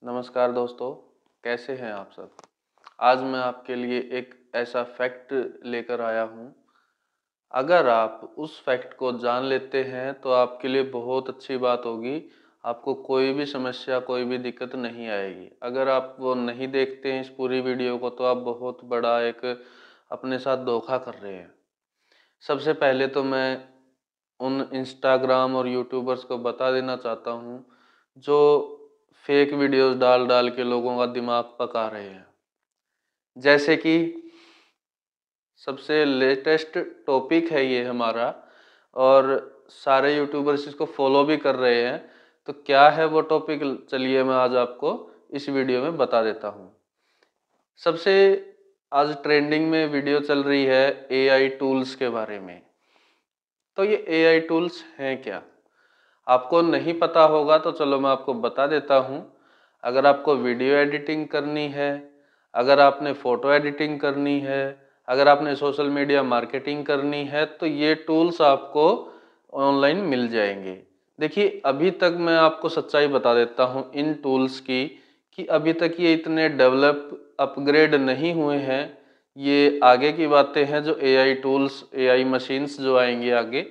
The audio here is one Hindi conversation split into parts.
नमस्कार दोस्तों, कैसे हैं आप सब। आज मैं आपके लिए एक ऐसा फैक्ट लेकर आया हूँ। अगर आप उस फैक्ट को जान लेते हैं तो आपके लिए बहुत अच्छी बात होगी। आपको कोई भी समस्या, कोई भी दिक्कत नहीं आएगी। अगर आप वो नहीं देखते हैं इस पूरी वीडियो को, तो आप बहुत बड़ा एक अपने साथ धोखा कर रहे हैं। सबसे पहले तो मैं उन इंस्टाग्राम और यूट्यूबर्स को बता देना चाहता हूँ जो फेक वीडियोस डाल डाल के लोगों का दिमाग पका रहे हैं। जैसे कि सबसे लेटेस्ट टॉपिक है ये हमारा, और सारे यूट्यूबर्स इसको फॉलो भी कर रहे हैं। तो क्या है वो टॉपिक, चलिए मैं आज आपको इस वीडियो में बता देता हूँ। सबसे आज ट्रेंडिंग में वीडियो चल रही है एआई टूल्स के बारे में। तो ये एआई टूल्स हैं क्या, आपको नहीं पता होगा तो चलो मैं आपको बता देता हूँ। अगर आपको वीडियो एडिटिंग करनी है, अगर आपने फ़ोटो एडिटिंग करनी है, अगर आपने सोशल मीडिया मार्केटिंग करनी है, तो ये टूल्स आपको ऑनलाइन मिल जाएंगे। देखिए, अभी तक मैं आपको सच्चाई बता देता हूँ इन टूल्स की, कि अभी तक ये इतने डेवलप अपग्रेड नहीं हुए हैं। ये आगे की बातें हैं, जो एआई टूल्स, एआई मशीन्स जो आएंगी आगे।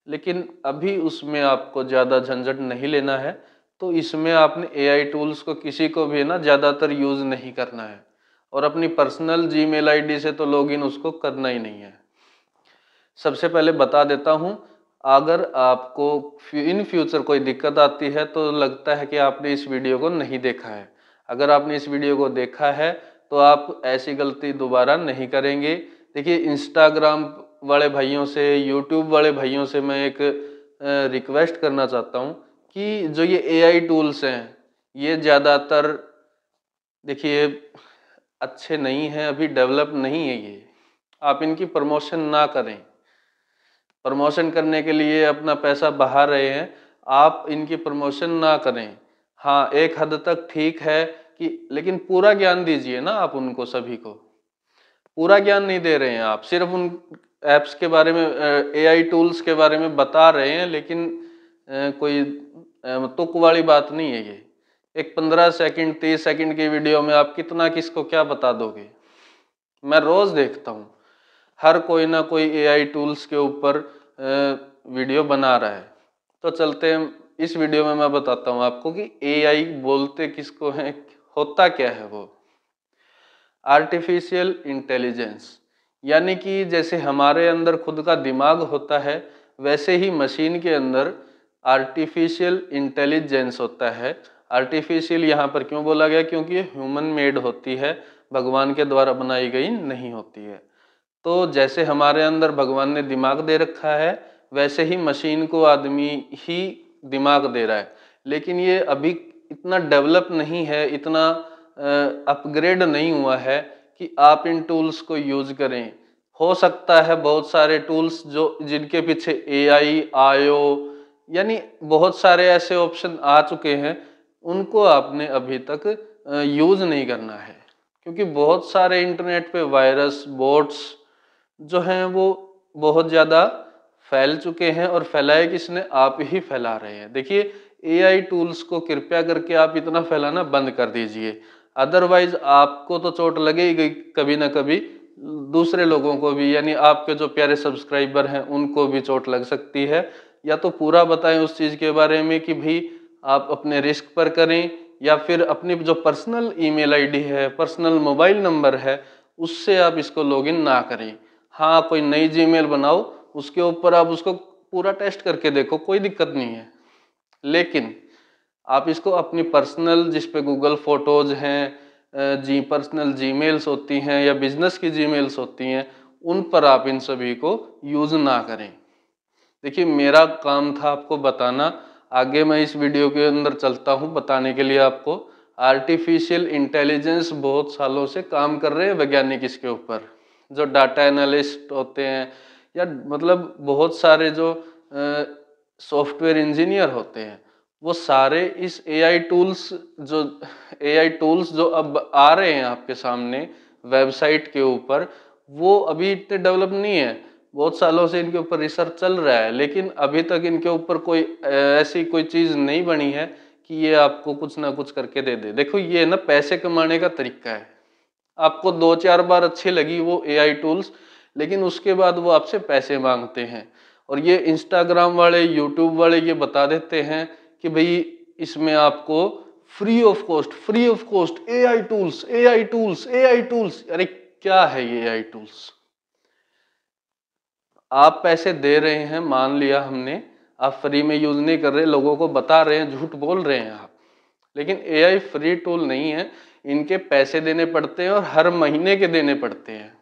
लेकिन अभी उसमें आपको ज़्यादा झंझट नहीं लेना है। तो इसमें आपने एआई टूल्स को किसी को भी ना ज़्यादातर यूज़ नहीं करना है, और अपनी पर्सनल जीमेल आईडी से तो लॉगिन उसको करना ही नहीं है। सबसे पहले बता देता हूँ, अगर आपको इन फ्यूचर कोई दिक्कत आती है तो लगता है कि आपने इस वीडियो को नहीं देखा है। अगर आपने इस वीडियो को देखा है तो आप ऐसी गलती दोबारा नहीं करेंगे। देखिए, इंस्टाग्राम वाले भाइयों से, यूट्यूब वाले भाइयों से मैं एक रिक्वेस्ट करना चाहता हूँ कि जो ये एआई टूल्स हैं, ये ज़्यादातर देखिए अच्छे नहीं हैं, अभी डेवलप नहीं है ये। आप इनकी प्रमोशन ना करें। प्रमोशन करने के लिए अपना पैसा बहा रहे हैं, आप इनकी प्रमोशन ना करें। हाँ, एक हद तक ठीक है कि, लेकिन पूरा ज्ञान दीजिए ना आप उनको, सभी को पूरा ज्ञान नहीं दे रहे हैं आप। सिर्फ उन ऐप्स के बारे में, एआई टूल्स के बारे में बता रहे हैं, लेकिन कोई तुक वाली बात नहीं है ये। एक 15 सेकंड 30 सेकंड की वीडियो में आप कितना किसको क्या बता दोगे। मैं रोज देखता हूँ, हर कोई ना कोई एआई टूल्स के ऊपर वीडियो बना रहा है। तो चलते हैं, इस वीडियो में मैं बताता हूँ आपको कि एआई बोलते किसको है, होता क्या है वो। आर्टिफिशियल इंटेलिजेंस, यानी कि जैसे हमारे अंदर खुद का दिमाग होता है, वैसे ही मशीन के अंदर आर्टिफिशियल इंटेलिजेंस होता है। आर्टिफिशियल यहाँ पर क्यों बोला गया, क्योंकि ये ह्यूमन मेड होती है, भगवान के द्वारा बनाई गई नहीं होती है। तो जैसे हमारे अंदर भगवान ने दिमाग दे रखा है, वैसे ही मशीन को आदमी ही दिमाग दे रहा है। लेकिन ये अभी इतना डेवलप नहीं है, इतना अपग्रेड नहीं हुआ है कि आप इन टूल्स को यूज करें। हो सकता है बहुत सारे टूल्स जो जिनके पीछे एआई, आयो, यानी बहुत सारे ऐसे ऑप्शन आ चुके हैं, उनको आपने अभी तक यूज नहीं करना है। क्योंकि बहुत सारे इंटरनेट पे वायरस, बोट्स जो हैं वो बहुत ज़्यादा फैल चुके हैं, और फैलाए किसने, आप ही फैला रहे हैं। देखिए, एआई टूल्स को कृपया करके आप इतना फैलाना बंद कर दीजिए, अदरवाइज आपको तो चोट लगेगी कभी ना कभी, दूसरे लोगों को भी, यानी आपके जो प्यारे सब्सक्राइबर हैं उनको भी चोट लग सकती है। या तो पूरा बताएं उस चीज़ के बारे में कि भाई आप अपने रिस्क पर करें, या फिर अपनी जो पर्सनल ईमेल आईडी है, पर्सनल मोबाइल नंबर है, उससे आप इसको लॉगिन ना करें। हाँ, कोई नई जीमेल बनाओ, उसके ऊपर आप उसको पूरा टेस्ट करके देखो, कोई दिक्कत नहीं है। लेकिन आप इसको अपनी पर्सनल, जिस पे गूगल फोटोज हैं, जी पर्सनल जीमेल्स होती हैं या बिजनेस की जीमेल्स होती हैं, उन पर आप इन सभी को यूज ना करें। देखिए, मेरा काम था आपको बताना, आगे मैं इस वीडियो के अंदर चलता हूँ बताने के लिए आपको। आर्टिफिशियल इंटेलिजेंस बहुत सालों से काम कर रहे हैं वैज्ञानिक इसके ऊपर, जो डाटा एनालिस्ट होते हैं, या मतलब बहुत सारे जो सॉफ्टवेयर इंजीनियर होते हैं, वो सारे इस एआई टूल्स जो अब आ रहे हैं आपके सामने वेबसाइट के ऊपर, वो अभी इतने डेवलप नहीं है। बहुत सालों से इनके ऊपर रिसर्च चल रहा है, लेकिन अभी तक इनके ऊपर कोई ऐसी कोई चीज़ नहीं बनी है कि ये आपको कुछ ना कुछ करके दे दे। देखो ये ना पैसे कमाने का तरीका है। आपको 2-4 बार अच्छी लगी वो एआई टूल्स, लेकिन उसके बाद वो आपसे पैसे मांगते हैं। और ये इंस्टाग्राम वाले, यूट्यूब वाले ये बता देते हैं कि भाई इसमें आपको free of cost AI tools, AI tools, AI tools. अरे क्या है ये एआई टूल्स? आप पैसे दे रहे हैं, मान लिया हमने, आप फ्री में यूज नहीं कर रहे, लोगों को बता रहे हैं, झूठ बोल रहे हैं आप। लेकिन एआई फ्री टूल नहीं है, इनके पैसे देने पड़ते हैं और हर महीने के देने पड़ते हैं।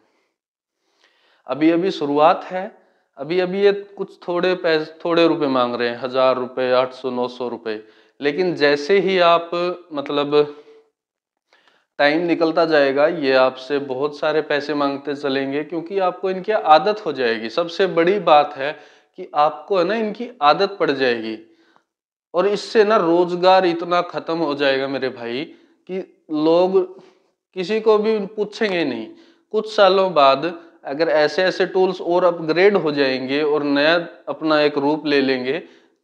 अभी अभी शुरुआत है, अभी अभी ये कुछ थोड़े पैसे, थोड़े रुपए मांग रहे हैं, 1000 रुपये, 800-900 रुपये। लेकिन जैसे ही आप मतलब टाइम निकलता जाएगा, ये आपसे बहुत सारे पैसे मांगते चलेंगे, क्योंकि आपको इनकी आदत हो जाएगी। सबसे बड़ी बात है कि आपको है ना इनकी आदत पड़ जाएगी, और इससे ना रोजगार इतना खत्म हो जाएगा मेरे भाई कि लोग किसी को भी पूछेंगे नहीं। कुछ सालों बाद अगर ऐसे ऐसे टूल्स और अपग्रेड हो जाएंगे और नया अपना एक रूप ले लेंगे,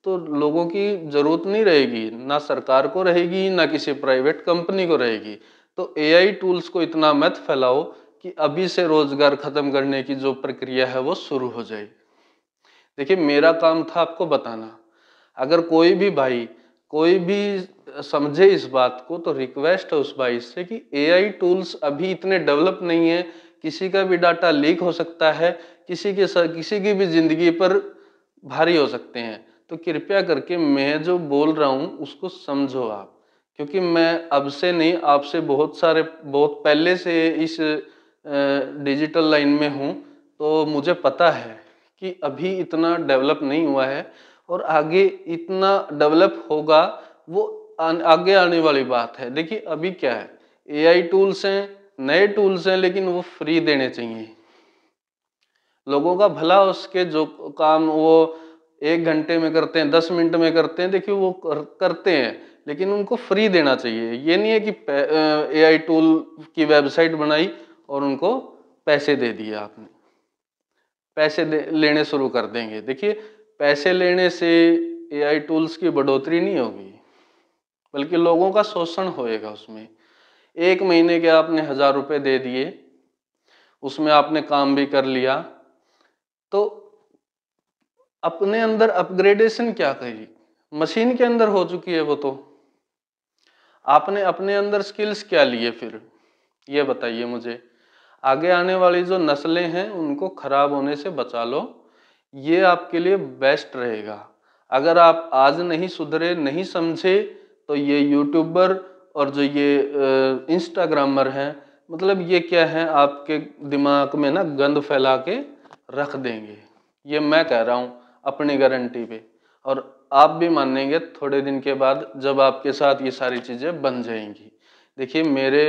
तो लोगों की जरूरत नहीं रहेगी, ना सरकार को रहेगी, ना किसी प्राइवेट कंपनी को रहेगी। तो एआई टूल्स को इतना मत फैलाओ कि अभी से रोजगार खत्म करने की जो प्रक्रिया है वो शुरू हो जाए। देखिए मेरा काम था आपको बताना। अगर कोई भी भाई, कोई भी समझे इस बात को, तो रिक्वेस्ट है उस भाई से कि एआई टूल्स अभी इतने डेवलप नहीं है, किसी का भी डाटा लीक हो सकता है, किसी की भी जिंदगी पर भारी हो सकते हैं। तो कृपया करके मैं जो बोल रहा हूँ उसको समझो आप, क्योंकि मैं अब से नहीं, आपसे बहुत पहले से इस डिजिटल लाइन में हूँ। तो मुझे पता है कि अभी इतना डेवलप नहीं हुआ है, और आगे इतना डेवलप होगा वो आगे आने वाली बात है। देखिए अभी क्या है, एआई टूल्स हैं, नए टूल्स हैं, लेकिन वो फ्री देने चाहिए। लोगों का भला, उसके जो काम वो 1 घंटे में करते हैं, 10 मिनट में करते हैं, देखिए वो करते हैं, लेकिन उनको फ्री देना चाहिए। ये नहीं है कि एआई टूल की वेबसाइट बनाई और उनको पैसे दे दिए आपने, लेने शुरू कर देंगे। देखिए पैसे लेने से एआई टूल्स की बढ़ोतरी नहीं होगी, बल्कि लोगों का शोषण होएगा उसमें। 1 महीने के आपने 1000 रुपये दे दिए, उसमें आपने काम भी कर लिया, तो अपने अंदर अपग्रेडेशन क्या करी? मशीन के अंदर हो चुकी है वो। तो आपने अपने अंदर स्किल्स क्या लिए फिर, ये बताइए मुझे। आगे आने वाली जो नस्लें हैं उनको खराब होने से बचा लो, ये आपके लिए बेस्ट रहेगा। अगर आप आज नहीं सुधरे, नहीं समझे, तो ये यूट्यूबर और जो ये इंस्टाग्रामर हैं, मतलब ये क्या है, आपके दिमाग में ना गंद फैला के रख देंगे। ये मैं कह रहा हूँ अपनी गारंटी पे, और आप भी मानेंगे थोड़े दिन के बाद, जब आपके साथ ये सारी चीज़ें बन जाएंगी। देखिए मेरे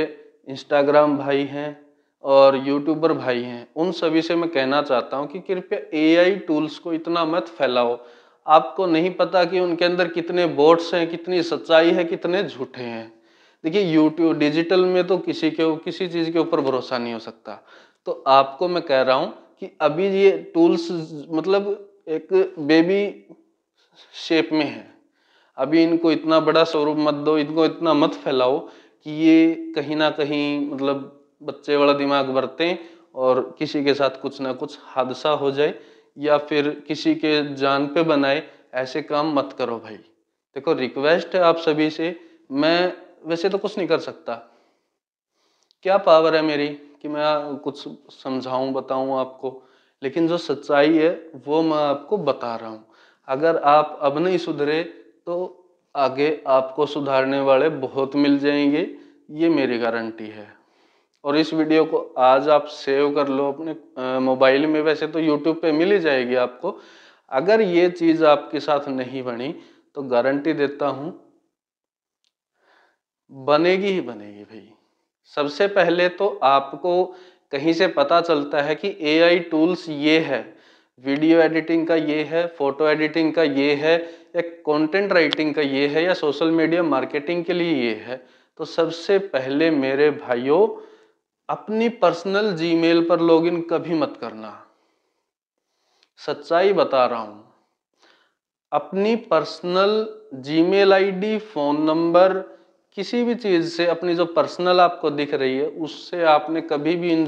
इंस्टाग्राम भाई हैं और यूट्यूबर भाई हैं, उन सभी से मैं कहना चाहता हूं कि कृपया एआई टूल्स को इतना मत फैलाओ। आपको नहीं पता कि उनके अंदर कितने बोट्स हैं, कितनी सच्चाई है, कितने झूठे हैं। देखिए यूट्यूब डिजिटल में तो किसी चीज़ के ऊपर भरोसा नहीं हो सकता। तो आपको मैं कह रहा हूँ कि अभी ये टूल्स मतलब एक बेबी शेप में है, अभी इनको इतना बड़ा स्वरूप मत दो, इनको इतना मत फैलाओ कि ये कहीं ना कहीं मतलब बच्चे वाला दिमाग बरतें और किसी के साथ कुछ ना कुछ हादसा हो जाए, या फिर किसी के जान पे बनाए। ऐसे काम मत करो भाई। देखो रिक्वेस्ट है आप सभी से, मैं वैसे तो कुछ नहीं कर सकता, क्या पावर है मेरी कि मैं कुछ समझाऊं, बताऊं आपको, लेकिन जो सच्चाई है वो मैं आपको बता रहा हूं। अगर आप अब नहीं सुधरे, तो आगे आपको सुधारने वाले बहुत मिल जाएंगे, ये मेरी गारंटी है। और इस वीडियो को आज आप सेव कर लो अपने मोबाइल में, वैसे तो यूट्यूब पे मिल ही जाएगी आपको। अगर ये चीज़ आपके साथ नहीं बनी, तो गारंटी देता हूँ बनेगी ही बनेगी भाई। सबसे पहले तो आपको कहीं से पता चलता है कि एआई टूल्स ये है, वीडियो एडिटिंग का ये है, फोटो एडिटिंग का ये है, या कंटेंट राइटिंग का ये है, या सोशल मीडिया मार्केटिंग के लिए ये है, तो सबसे पहले मेरे भाइयों अपनी पर्सनल जीमेल पर लॉगिन कभी मत करना। सच्चाई बता रहा हूं। अपनी personal Gmail ID, phone number, किसी भी चीज़ से अपनी जो पर्सनल आपको दिख रही है उससे आपने कभी भी इन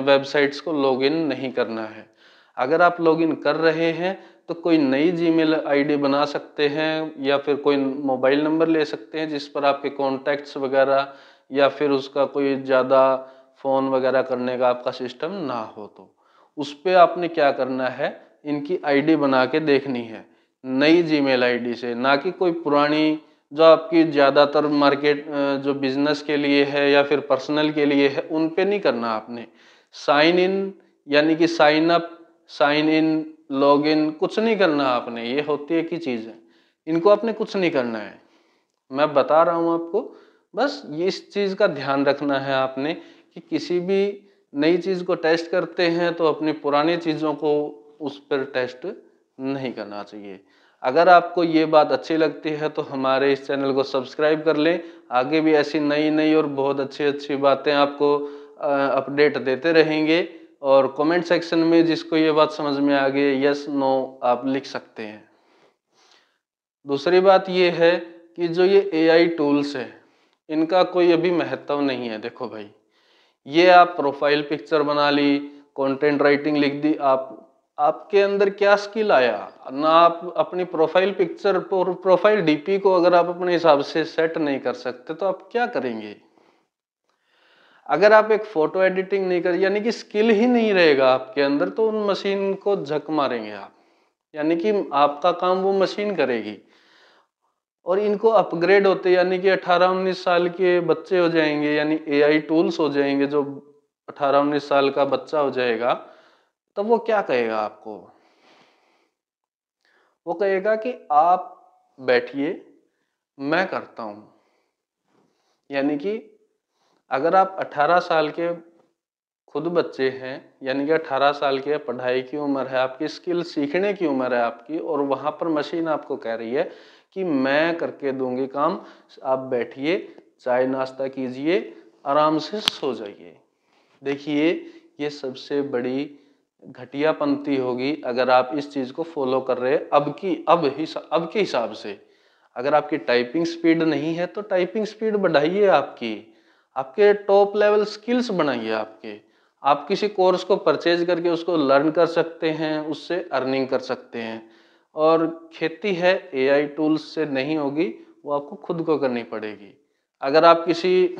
वेबसाइट्स को लॉगिन नहीं करना है। अगर आप लॉगिन कर रहे हैं तो कोई नई जीमेल आईडी बना सकते हैं या फिर कोई मोबाइल नंबर ले सकते हैं जिस पर आपके कॉन्टैक्ट्स वगैरह या फिर उसका कोई ज़्यादा फ़ोन वगैरह करने का आपका सिस्टम ना हो। तो उस पर आपने क्या करना है, इनकी आईडी बना के देखनी है नई जीमेल आईडी से, ना कि कोई पुरानी जो आपकी ज़्यादातर मार्केट जो बिजनेस के लिए है या फिर पर्सनल के लिए है उन पे नहीं करना आपने। साइन इन यानी कि sign up, sign in, log in कुछ नहीं करना आपने, ये होती है कि चीज़ है, इनको आपने कुछ नहीं करना है। मैं बता रहा हूँ आपको, बस ये इस चीज़ का ध्यान रखना है आपने कि किसी भी नई चीज़ को टेस्ट करते हैं तो अपनी पुरानी चीज़ों को उस पर टेस्ट नहीं करना चाहिए। अगर आपको ये बात अच्छी लगती है तो हमारे इस चैनल को सब्सक्राइब कर लें। आगे भी ऐसी नई नई और बहुत अच्छी अच्छी बातें आपको अपडेट देते रहेंगे। और कमेंट सेक्शन में जिसको ये बात समझ में आ गई यस नो आप लिख सकते हैं। दूसरी बात ये है कि जो ये एआई टूल्स है इनका कोई अभी महत्व नहीं है। देखो भाई, ये आप प्रोफाइल पिक्चर बना ली, कंटेंट राइटिंग लिख दी, आपके अंदर क्या स्किल आया ना, आप अपनी प्रोफाइल पिक्चर और प्रोफाइल डीपी को अगर आप अपने हिसाब से सेट नहीं कर सकते तो आप क्या करेंगे। अगर आप एक फोटो एडिटिंग नहीं कर, यानी कि स्किल ही नहीं रहेगा आपके अंदर, तो उन मशीन को झक मारेंगे आप, यानी कि आपका काम वो मशीन करेगी। और इनको अपग्रेड होते यानी कि 18-19 साल के बच्चे हो जाएंगे, यानी एआई टूल्स हो जाएंगे, जो 18-19 साल का बच्चा हो जाएगा, तब वो क्या कहेगा आपको, वो कहेगा कि आप बैठिए मैं करता हूं। यानी कि अगर आप 18 साल के खुद बच्चे हैं, यानी कि 18 साल की पढ़ाई की उम्र है, आपकी स्किल सीखने की उम्र है आपकी, और वहां पर मशीन आपको कह रही है कि मैं करके दूंगी काम, आप बैठिए, चाय नाश्ता कीजिए, आराम से सो जाइए। देखिए, ये सबसे बड़ी घटियापंथी होगी अगर आप इस चीज को फॉलो कर रहे हैं अब के हिसाब से। अगर आपकी टाइपिंग स्पीड नहीं है तो टाइपिंग स्पीड बढ़ाइए, आपके टॉप लेवल स्किल्स बनाइए आप किसी कोर्स को परचेज करके उसको लर्न कर सकते हैं, उससे अर्निंग कर सकते हैं। और खेती है एआई टूल्स से नहीं होगी, वो आपको खुद को करनी पड़ेगी। अगर आप किसी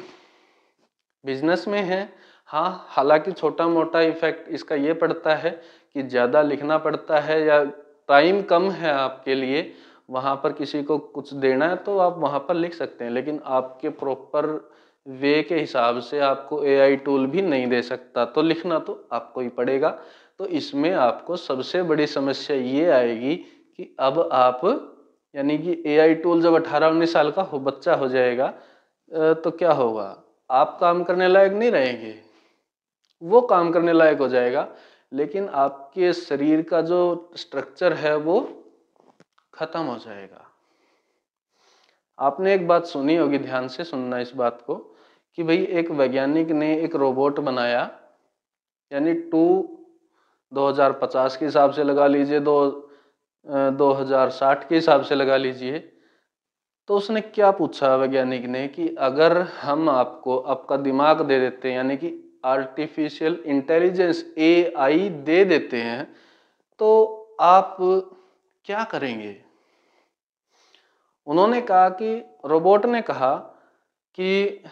बिजनेस में हैं, हाँ, हालांकि छोटा मोटा इफेक्ट इसका ये पड़ता है कि ज़्यादा लिखना पड़ता है या टाइम कम है आपके लिए, वहाँ पर किसी को कुछ देना है तो आप वहाँ पर लिख सकते हैं, लेकिन आपके प्रॉपर वे के हिसाब से आपको एआई टूल भी नहीं दे सकता, तो लिखना तो आपको ही पड़ेगा। तो इसमें आपको सबसे बड़ी समस्या ये आएगी कि अब आप, यानी कि एआई टूल जब 18-19 साल का बच्चा हो जाएगा तो क्या होगा, आप काम करने लायक नहीं रहेंगे, वो काम करने लायक हो जाएगा, लेकिन आपके शरीर का जो स्ट्रक्चर है वो खत्म हो जाएगा। आपने एक बात सुनी होगी, ध्यान से सुनना इस बात को, कि भाई एक वैज्ञानिक ने एक रोबोट बनाया, यानी 2050 के हिसाब से लगा लीजिए, 2060 के हिसाब से लगा लीजिए। तो उसने क्या पूछा वैज्ञानिक ने कि अगर हम आपको आपका दिमाग दे देते हैं, यानी कि आर्टिफिशियल इंटेलिजेंस एआई दे देते हैं, तो आप क्या करेंगे। उन्होंने कहा कि, रोबोट ने कहा कि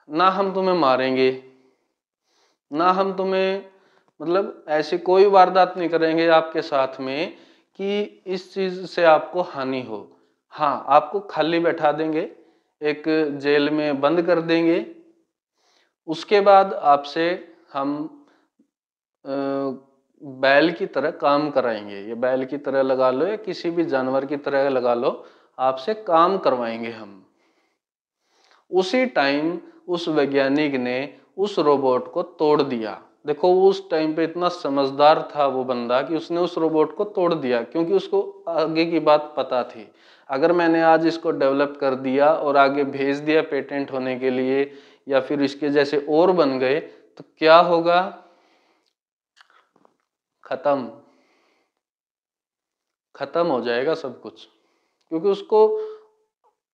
ना हम तुम्हें मारेंगे, ना हम तुम्हें मतलब ऐसी कोई वारदात नहीं करेंगे आपके साथ में कि इस चीज से आपको हानि हो। हाँ, आपको खाली बैठा देंगे, एक जेल में बंद कर देंगे, उसके बाद आपसे हम बैल की तरह काम कराएंगे, ये बैल की तरह लगा लो या किसी भी जानवर की तरह लगा लो, आपसे काम करवाएंगे हम। उसी टाइम उस वैज्ञानिक ने उस रोबोट को तोड़ दिया। देखो, उस टाइम पे इतना समझदार था वो बंदा कि उसने उस रोबोट को तोड़ दिया, क्योंकि उसको आगे की बात पता थी। अगर मैंने आज इसको डेवलप कर दिया और आगे भेज दिया पेटेंट होने के लिए, या फिर इसके जैसे और बन गए, तो क्या होगा, खत्म। खत्म हो जाएगा सब कुछ, क्योंकि उसको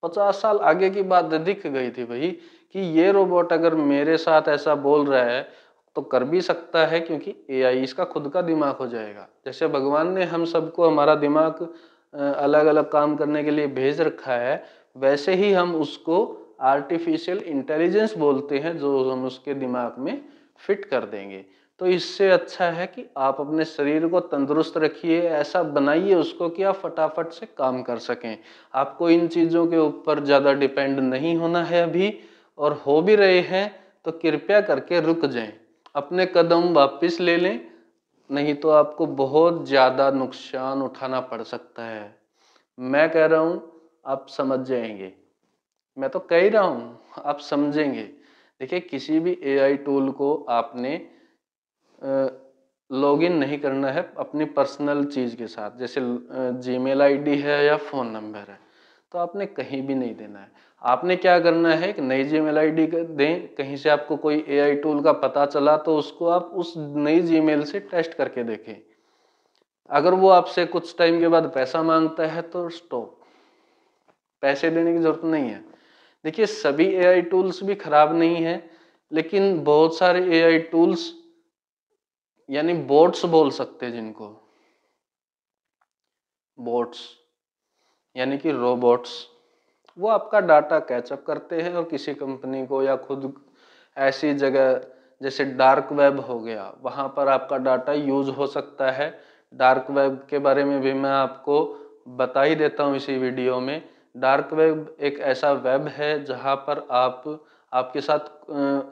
50 साल आगे की बात दिख गई थी भाई कि ये रोबोट अगर मेरे साथ ऐसा बोल रहा है तो कर भी सकता है, क्योंकि एआई इसका खुद का दिमाग हो जाएगा। जैसे भगवान ने हम सबको हमारा दिमाग अलग अलग काम करने के लिए भेज रखा है, वैसे ही हम उसको आर्टिफिशियल इंटेलिजेंस बोलते हैं, जो हम उसके दिमाग में फिट कर देंगे। तो इससे अच्छा है कि आप अपने शरीर को तंदुरुस्त रखिए, ऐसा बनाइए उसको कि आप फटाफट से काम कर सकें। आपको इन चीज़ों के ऊपर ज़्यादा डिपेंड नहीं होना है अभी, और हो भी रहे हैं तो कृपया करके रुक जाएं, अपने कदम वापस ले लें, नहीं तो आपको बहुत ज़्यादा नुकसान उठाना पड़ सकता है। मैं कह रहा हूँ आप समझ जाएंगे, मैं तो कह ही रहा हूँ आप समझेंगे। देखिए, किसी भी एआई टूल को आपने लॉगिन नहीं करना है अपनी पर्सनल चीज़ के साथ, जैसे जीमेल आईडी है या फ़ोन नंबर है, तो आपने कहीं भी नहीं देना है। आपने क्या करना है कि नई जीमेल आईडी दें, कहीं से आपको कोई एआई टूल का पता चला तो उसको आप उस नई जीमेल से टेस्ट करके देखें। अगर वो आपसे कुछ टाइम के बाद पैसा मांगता है तो स्टॉप, पैसे देने की जरूरत नहीं है। देखिए, सभी एआई टूल्स भी खराब नहीं है, लेकिन बहुत सारे एआई टूल्स यानी बोट्स बोल सकते हैं जिनको, बोट्स यानी कि रोबोट्स, वो आपका डाटा कैचअप करते हैं और किसी कंपनी को या खुद ऐसी जगह जैसे डार्क वेब हो गया, वहाँ पर आपका डाटा यूज हो सकता है। डार्क वेब के बारे में भी मैं आपको बता ही देता हूँ इसी वीडियो में। डार्क वेब एक ऐसा वेब है जहाँ पर आपके साथ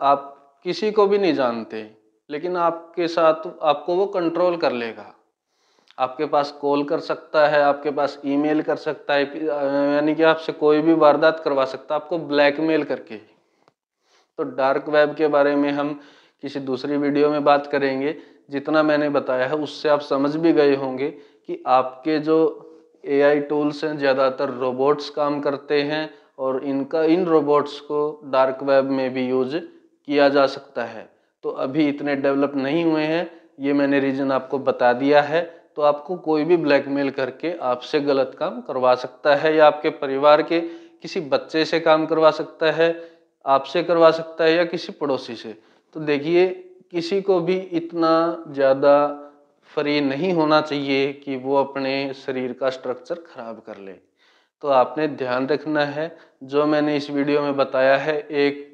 आप किसी को भी नहीं जानते, लेकिन आपके साथ आपको वो कंट्रोल कर लेगा। आपके पास कॉल कर सकता है, आपके पास ईमेल कर सकता है, यानी कि आपसे कोई भी वारदात करवा सकता है, आपको ब्लैकमेल करके। तो डार्क वेब के बारे में हम किसी दूसरी वीडियो में बात करेंगे। जितना मैंने बताया है उससे आप समझ भी गए होंगे कि आपके जो एआई टूल्स हैं ज़्यादातर रोबोट्स काम करते हैं, और इन रोबोट्स को डार्क वेब में भी यूज किया जा सकता है। तो अभी इतने डेवलप नहीं हुए हैं, ये मैंने रीज़न आपको बता दिया है। तो आपको कोई भी ब्लैकमेल करके आपसे गलत काम करवा सकता है, या आपके परिवार के किसी बच्चे से काम करवा सकता है, आपसे करवा सकता है, या किसी पड़ोसी से। तो देखिए, किसी को भी इतना ज़्यादा फ्री नहीं होना चाहिए कि वो अपने शरीर का स्ट्रक्चर खराब कर ले। तो आपने ध्यान रखना है, जो मैंने इस वीडियो में बताया है एक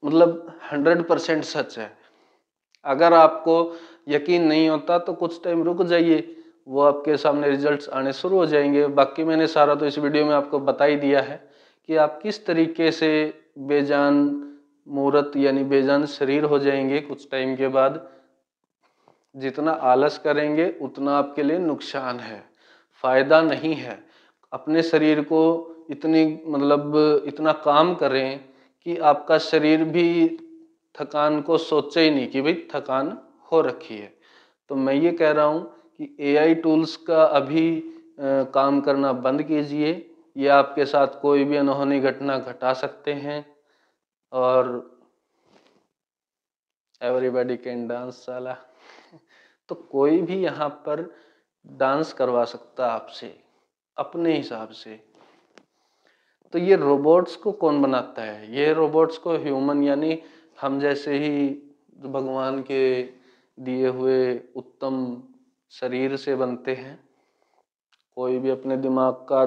मतलब 100% सच है। अगर आपको यकीन नहीं होता तो कुछ टाइम रुक जाइए, वो आपके सामने रिजल्ट्स आने शुरू हो जाएंगे। बाकी मैंने सारा तो इस वीडियो में आपको बता ही दिया है कि आप किस तरीके से बेजान मूर्त यानी बेजान शरीर हो जाएंगे कुछ टाइम के बाद। जितना आलस करेंगे उतना आपके लिए नुकसान है, फायदा नहीं है। अपने शरीर को इतनी मतलब इतना काम करें कि आपका शरीर भी थकान को सोचे ही नहीं कि भाई थकान हो रखी है। तो मैं ये कह रहा हूँ कि एआई टूल्स का अभी काम करना बंद कीजिए, ये आपके साथ कोई भी अनहोनी घटना घटा सकते हैं। और एवरीबॉडी कैन डांस साला तो कोई भी यहाँ पर डांस करवा सकता आपसे अपने हिसाब से। तो ये रोबोट्स को कौन बनाता है? ये रोबोट्स को ह्यूमन यानी हम जैसे ही भगवान के दिए हुए उत्तम शरीर से बनते हैं। कोई भी अपने दिमाग का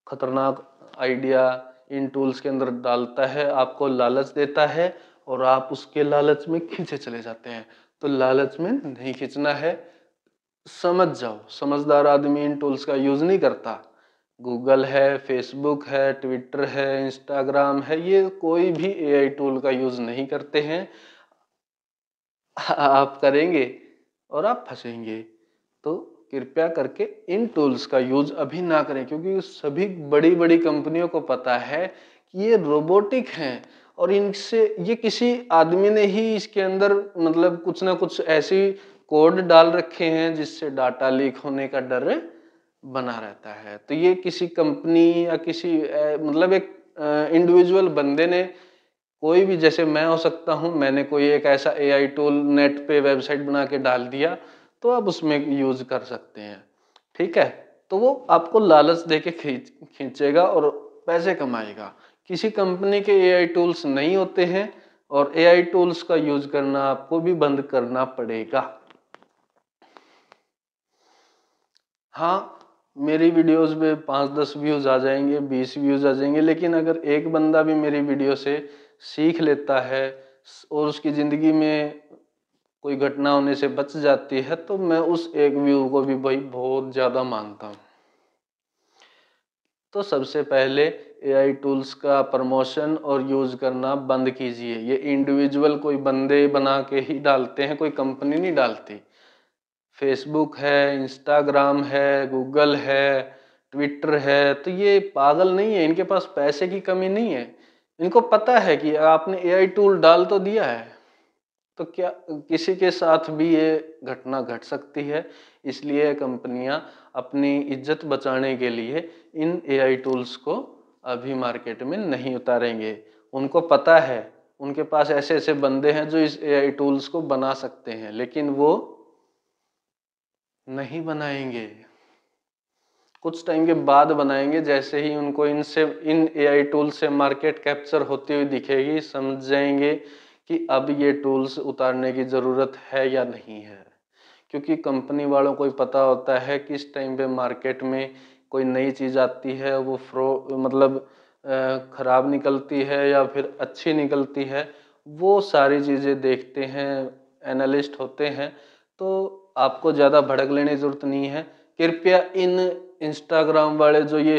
खतरनाक आइडिया इन टूल्स के अंदर डालता है, आपको लालच देता है और आप उसके लालच में खींचे चले जाते हैं। तो लालच में नहीं खींचना है, समझ जाओ। समझदार आदमी इन टूल्स का यूज नहीं करता। गूगल है, फेसबुक है, ट्विटर है, इंस्टाग्राम है, ये कोई भी एआई टूल का यूज नहीं करते हैं। आप करेंगे और आप फंसेंगे। तो कृपया करके इन टूल्स का यूज अभी ना करें, क्योंकि सभी बड़ी बड़ी कंपनियों को पता है कि ये रोबोटिक हैं, और इनसे ये किसी आदमी ने ही इसके अंदर मतलब कुछ ना कुछ ऐसी कोड डाल रखे हैं जिससे डाटा लीक होने का डर बना रहता है। तो ये किसी कंपनी या किसी मतलब एक इंडिविजुअल बंदे ने, कोई भी, जैसे मैं हो सकता हूँ, मैंने कोई एक ऐसा एआई टूल नेट पे वेबसाइट बना के डाल दिया, तो आप उसमें यूज कर सकते हैं। ठीक है। तो वो आपको लालच देके खींचेगा और पैसे कमाएगा। किसी कंपनी के एआई टूल्स नहीं होते हैं और एआई टूल्स का यूज करना आपको भी बंद करना पड़ेगा। हाँ, मेरी वीडियोस में 5-10 व्यूज आ जाएंगे, 20 व्यूज आ जाएंगे, लेकिन अगर एक बंदा भी मेरी वीडियो से सीख लेता है और उसकी जिंदगी में कोई घटना होने से बच जाती है तो मैं उस एक व्यू को भी भाई बहुत ज्यादा मानता हूँ। तो सबसे पहले एआई टूल्स का प्रमोशन और यूज करना बंद कीजिए। ये इंडिविजुअल कोई बंदे बना के ही डालते हैं, कोई कंपनी नहीं डालती। फेसबुक है, इंस्टाग्राम है, गूगल है, ट्विटर है, तो ये पागल नहीं है, इनके पास पैसे की कमी नहीं है। इनको पता है कि आपने एआई टूल डाल तो दिया है तो क्या किसी के साथ भी ये घटना घट सकती है। इसलिए कंपनियां अपनी इज्जत बचाने के लिए इन एआई टूल्स को अभी मार्केट में नहीं उतारेंगे। उनको पता है, उनके पास ऐसे ऐसे बंदे हैं जो इस एआई टूल्स को बना सकते हैं, लेकिन वो नहीं बनाएंगे। कुछ टाइम के बाद बनाएंगे, जैसे ही उनको इन एआई टूल से मार्केट कैप्चर होती हुई दिखेगी, समझ जाएंगे कि अब ये टूल्स उतारने की ज़रूरत है या नहीं है। क्योंकि कंपनी वालों को पता होता है किस टाइम पे मार्केट में कोई नई चीज़ आती है, वो मतलब ख़राब निकलती है या फिर अच्छी निकलती है, वो सारी चीज़ें देखते हैं, एनालिस्ट होते हैं। तो आपको ज़्यादा भड़क लेने की ज़रूरत नहीं है। कृपया इन इंस्टाग्राम वाले जो ये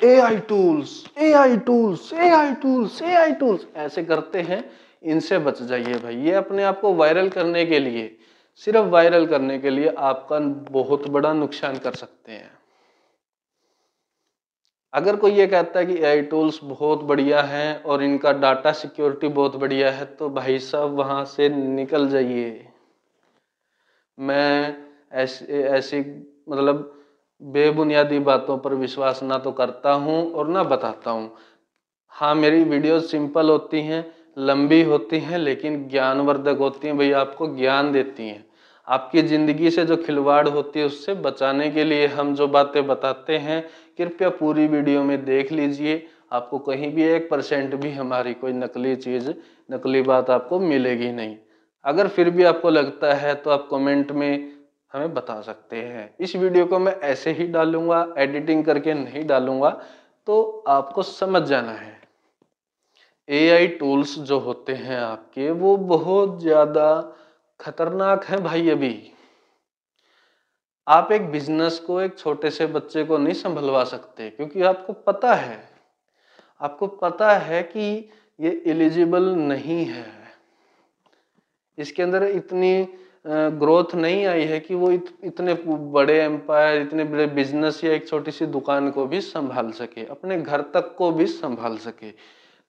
AI tools AI tools AI tools AI tools ऐसे करते हैं, इनसे बच जाइए भाई। ये अपने आप को वायरल करने के लिए, सिर्फ वायरल करने के लिए आपका बहुत बड़ा नुकसान कर सकते हैं। अगर कोई ये कहता है कि एआई टूल्स बहुत बढ़िया हैं और इनका डाटा सिक्योरिटी बहुत बढ़िया है, तो भाई साहब वहां से निकल जाइए। मैं ऐसी मतलब बेबुनियादी बातों पर विश्वास ना तो करता हूँ और ना बताता हूँ। हाँ, मेरी वीडियो सिंपल होती हैं, लंबी होती हैं, लेकिन ज्ञानवर्धक होती हैं। भैया आपको ज्ञान देती हैं। आपकी ज़िंदगी से जो खिलवाड़ होती है उससे बचाने के लिए हम जो बातें बताते हैं, कृपया पूरी वीडियो में देख लीजिए। आपको कहीं भी 1% भी हमारी कोई नकली चीज़, नकली बात आपको मिलेगी नहीं। अगर फिर भी आपको लगता है तो आप कमेंट में हमें बता सकते हैं। इस वीडियो को मैं ऐसे ही डालूंगा, एडिटिंग करके नहीं डालूंगा, तो आपको समझ जाना है। एआई टूल्स जो होते हैं आपके, वो बहुत ज़्यादा खतरनाक है भाई। अभी आप एक बिजनेस को एक छोटे से बच्चे को नहीं संभलवा सकते, क्योंकि आपको पता है कि ये एलिजिबल नहीं है। इसके अंदर इतनी ग्रोथ नहीं आई है कि वो इतने बड़े एम्पायर, इतने बड़े बिजनेस या एक छोटी सी दुकान को भी संभाल सके, अपने घर तक को भी संभाल सके।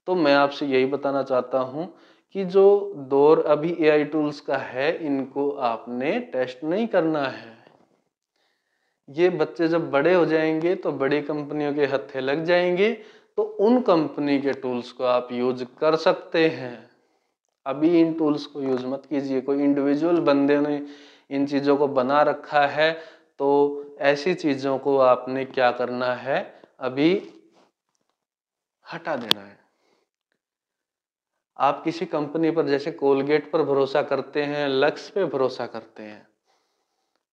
तो मैं आपसे यही बताना चाहता हूँ कि जो दौर अभी एआई टूल्स का है, इनको आपने टेस्ट नहीं करना है। ये बच्चे जब बड़े हो जाएंगे तो बड़ी कंपनियों के हत्थे लग जाएंगे, तो उन कंपनी के टूल्स को आप यूज कर सकते हैं। अभी इन टूल्स को यूज मत कीजिए। कोई इंडिविजुअल बंदे ने इन चीज़ों को बना रखा है, तो ऐसी चीज़ों को आपने क्या करना है, अभी हटा देना है। आप किसी कंपनी पर, जैसे कोलगेट पर भरोसा करते हैं, लक्स पे भरोसा करते हैं,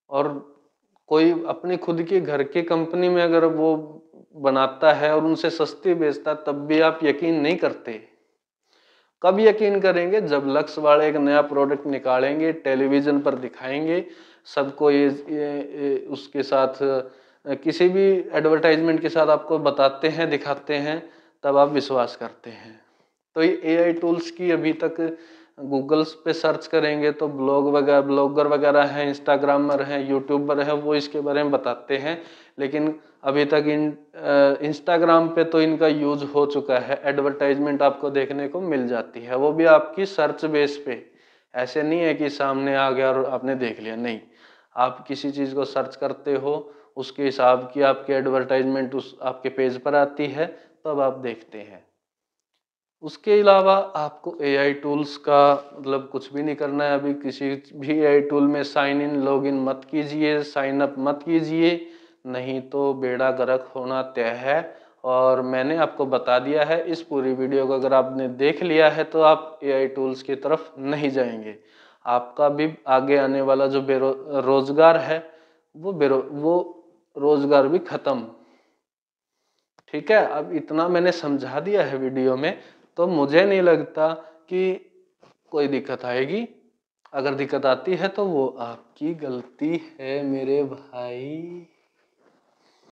और कोई अपनी खुद की घर की कंपनी में अगर वो बनाता है और उनसे सस्ती बेचता, तब भी आप यकीन नहीं करते। कब यकीन करेंगे? जब लक्स वाले एक नया प्रोडक्ट निकालेंगे, टेलीविजन पर दिखाएंगे सबको, ये उसके साथ किसी भी एडवर्टाइजमेंट के साथ आपको बताते हैं, दिखाते हैं, तब आप विश्वास करते हैं। तो ये एआई टूल्स की अभी तक गूगल्स पे सर्च करेंगे तो ब्लॉगर वगैरह हैं, इंस्टाग्रामर हैं, यूट्यूबर हैं, वो इसके बारे में बताते हैं। लेकिन अभी तक इंस्टाग्राम पे तो इनका यूज हो चुका है, एडवर्टाइजमेंट आपको देखने को मिल जाती है, वो भी आपकी सर्च बेस पे। ऐसे नहीं है कि सामने आ गया और आपने देख लिया, नहीं। आप किसी चीज़ को सर्च करते हो, उसके हिसाब की आपकी एडवर्टाइजमेंट उस आपके पेज पर आती है, तब आप देखते हैं। उसके अलावा आपको एआई टूल्स का मतलब कुछ भी नहीं करना है। अभी किसी भी एआई टूल में साइन इन लॉग इन मत कीजिए, साइन अप मत कीजिए। नहीं तो बेड़ा गर्क होना तय है। और मैंने आपको बता दिया है, इस पूरी वीडियो को अगर आपने देख लिया है तो आप एआई टूल्स की तरफ नहीं जाएंगे। आपका भी आगे आने वाला जो रोजगार है वो रोजगार भी खत्म। ठीक है, अब इतना मैंने समझा दिया है वीडियो में, तो मुझे नहीं लगता कि कोई दिक्कत आएगी। अगर दिक्कत आती है तो वो आपकी गलती है मेरे भाई।